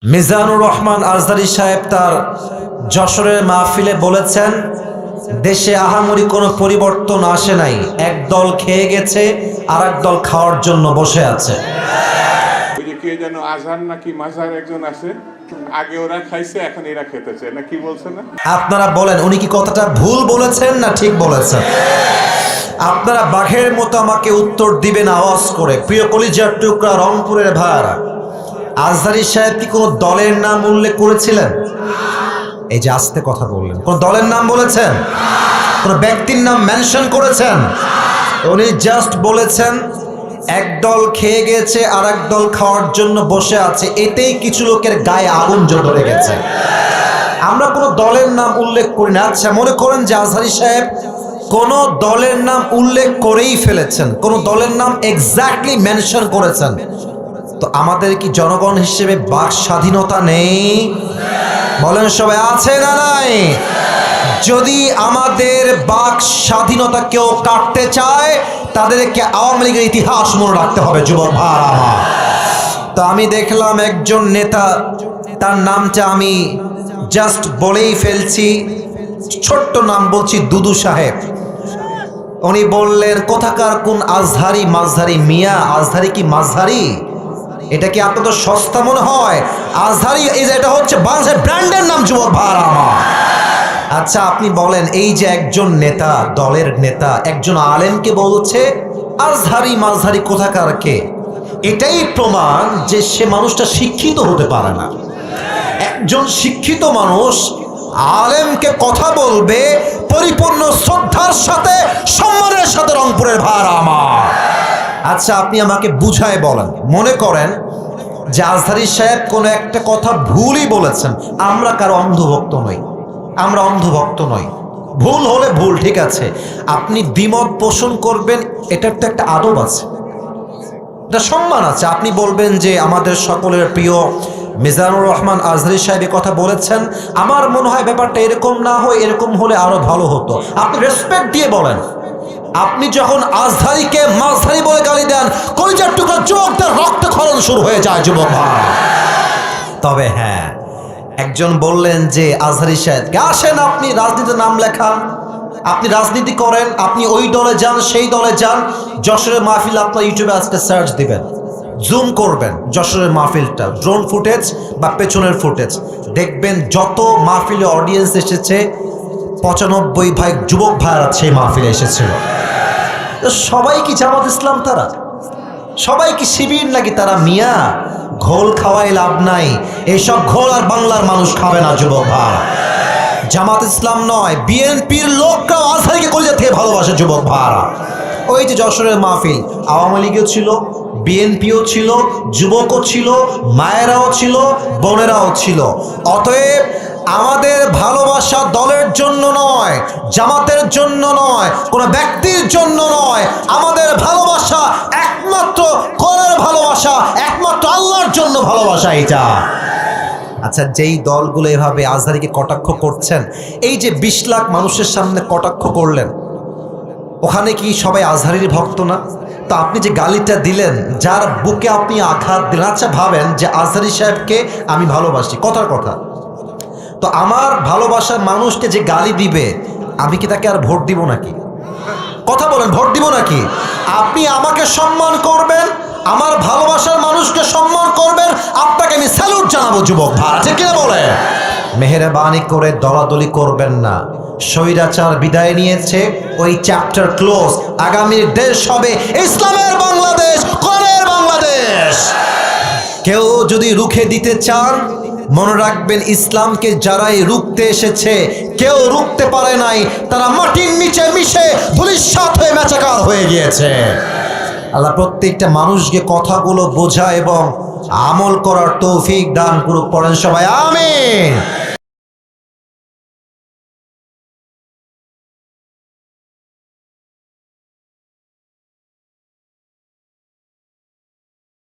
মিজানুর রহমান আজহারী সাহেব তার যশোরের মাহফিলে বলেছেন, দেশে আহামরি কোনো পরিবর্তন আসে নাই, এক দল খেয়ে গেছে আর এক দল খাওয়ার জন্য বসে আছে। ওই যে কে যেন আজহার নাকি মাঝার একজন আছে, আগে ওরা খাইছে এখন এরা খেতেছে না, কি বলছে না? আপনারা বলেন উনি কি কথাটা ভুল বলেছেন না ঠিক বলেছেন? আপনারা বাঘের মতো আমাকে উত্তর দিবেন আওয়াজ করে। প্রিয় কলিজার টুকরা রংপুরের ভাইরা, আজহারী সাহেব কি কোনো দলের নাম উল্লেখ করেছিলেন? এই যে আস্তে কথা বললেন, কোন দলের নাম বলেছেন? কোন ব্যক্তির নাম মেনশন করেছেন? উনি জাস্ট বলেছেন এক দল খেয়ে গেছে আর এক দল খাওয়ার জন্য বসে আছে, এতেই কিছু লোকের গায়ে আগুন ধরে গেছে। আমরা কোনো দলের নাম উল্লেখ করি না। আচ্ছা, মনে করেন যে আজহারী সাহেব কোন দলের নাম উল্লেখ করেই ফেলেছেন, কোন দলের নাম এক্স্যাক্টলি মেনশন করেছেন, তো আমাদের কি জনগণ হিসেবে বাক স্বাধীনতা নেই? বলেন সবাই, আছে না নাই? যদি আমাদের বাক স্বাধীনতা কেউ কাটতে চায়, তাদেরকে আওয়ামী লীগের ইতিহাস মনে রাখতে হবে। যুবক ভাইরা আমার, তো আমি দেখলাম একজন নেতা, তার নামটা আমি জাস্ট বলেই ফেলছি, ছোট্ট নাম বলছি, দুদু সাহেব। উনি বললেন কোথাকার কোন আজহারি মাঝহারি মিয়া, আজহারি কি মাঝহারি? এটা কি আপনাদের সস্তা মনে হয়? আজহারি এটা হচ্ছে বাংলাদেশের ব্র্যান্ডের নাম। যুবক ভাইরা আমার, আচ্ছা আপনি বলেন, এই যে একজন নেতা, দলের নেতা একজন আলেমকে বলছে আজহারি মাঝহারি কোথাকার কে, এটাই প্রমাণ যে সে মানুষটা শিক্ষিত হতে পারে না। একজন শিক্ষিত মানুষ আলেমকে কথা বলবে পরিপূর্ণ শ্রদ্ধার সাথে, সম্মানের সাথে। রংপুরের ভাইরা আমার, আচ্ছা আপনি আমাকে বুঝায় বলেন, মনে করেন যে আজহারী সাহেব কোনো একটা কথা ভুলই বলেছেন, আমরা কারো অন্ধভক্ত নই, আমরা অন্ধভক্ত নই, ভুল হলে ভুল, ঠিক আছে, আপনি দ্বিমত পোষণ করবেন, এটার তো একটা আদব আছে, এটা সম্মান আছে। আপনি বলবেন যে আমাদের সকলের প্রিয় মিজানুর রহমান আজহারী সাহেব কথা বলেছেন, আমার মনে হয় ব্যাপারটা এরকম না হয়, এরকম হলে আরো ভালো হতো। আপনি রেসপেক্ট দিয়ে বলেন। আপনি যখন আজহারীকে মাঝহারি বলে গালি দেন, কলিজার টুকরা চোখ দিয়ে রক্তক্ষরণ শুরু হয়ে যায়। যুবক ভাই, তবে হ্যাঁ, একজন বললেন যে আজহারী সাহেবকে, আসেন আপনি রাজনীতিতে নাম লেখান, আপনি রাজনীতি করেন, আপনি ওই দলে যান সেই দলে যান। যশোরের মাহফিল আপনার ইউটিউবে আজকে সার্চ দিবেন, জুম করবেন যশোরের মাহফিলটা, ড্রোন ফুটেজ বা পেছনের ফুটেজ দেখবেন, যত মাহফিলে অডিয়েন্স এসেছে 95 যুবক ভাইরা সেই মাহফিলে এসেছিল। সবাই কি জামাত ইসলাম? তারা সবাই কি শিবির নাকি? তারা মিয়া, ঘোল খাওয়াই লাভ নাই, এইসব ঘোল আর বাংলার মানুষ খাবে না। যুবক ভাই, জামাত ইসলাম নয়, বিএনপির লোকরাও আজহারীকে কলিজা থেকে ভালোবাসে। যুবক ভাইরা, ওই যে যশোরের মাহফিল, আওয়ামী লীগও ছিল, বিএনপিও ছিল, যুবকও ছিল, মায়েরাও ছিল, বোনেরাও ছিল। অতএব আমাদের ভালোবাসা দলের জন্য নয়, জামাতের জন্য নয়, কোনো ব্যক্তির জন্য নয়, আমাদের ভালোবাসা একমাত্র কোরআনের ভালোবাসা, একমাত্র আল্লাহর জন্য ভালোবাসা এটা। আচ্ছা, যেই দলগুলো এভাবে আজহারীকে কটাক্ষ করছেন, এই যে 20 লাখ মানুষের সামনে কটাক্ষ করলেন, ওখানে কি সবাই আজহারীর ভক্ত না? তো আপনি যে গালিটা দিলেন, যার বুকে আপনি আঘাত দিলেন, আচ্ছা ভাবেন যে আজহারী সাহেবকে আমি ভালোবাসি, কথার কথা, তো আমার ভালোবাসার মানুষকে যে গালি দিবে, আমি কি তাকে আর ভোট দিব নাকি? কথা বলেন, ভোট দিব নাকি? আপনি আমাকে সম্মান করবেন, আমার ভালোবাসার মানুষকে সম্মান করবেন, আপনাকে আমি স্যালুট জানাবো। যুবক ভাইরা, ঠিক কিনা বলে? মেহেরবানি করে দলাদলি করবেন না। স্বৈরাচার বিদায় নিয়েছে, ওই চ্যাপ্টার ক্লোজ। আগামীর দেশ হবে ইসলামের বাংলাদেশ, কোরআনের বাংলাদেশ। কেউ যদি রুখে দিতে চান, মনে রাখবেন ইসলামকে যারাই রুখতে এসেছে, কেউ রুখতে পারে নাই, তারা মাটির নিচে মিশে ধূলিসাৎ হয়ে মেচাকার হয়ে গিয়েছে। আল্লাহ প্রত্যেকটা মানুষকে কথাগুলো বোঝা এবং আমল করার তৌফিক দান করুক। পড়েন সবাই আমিন।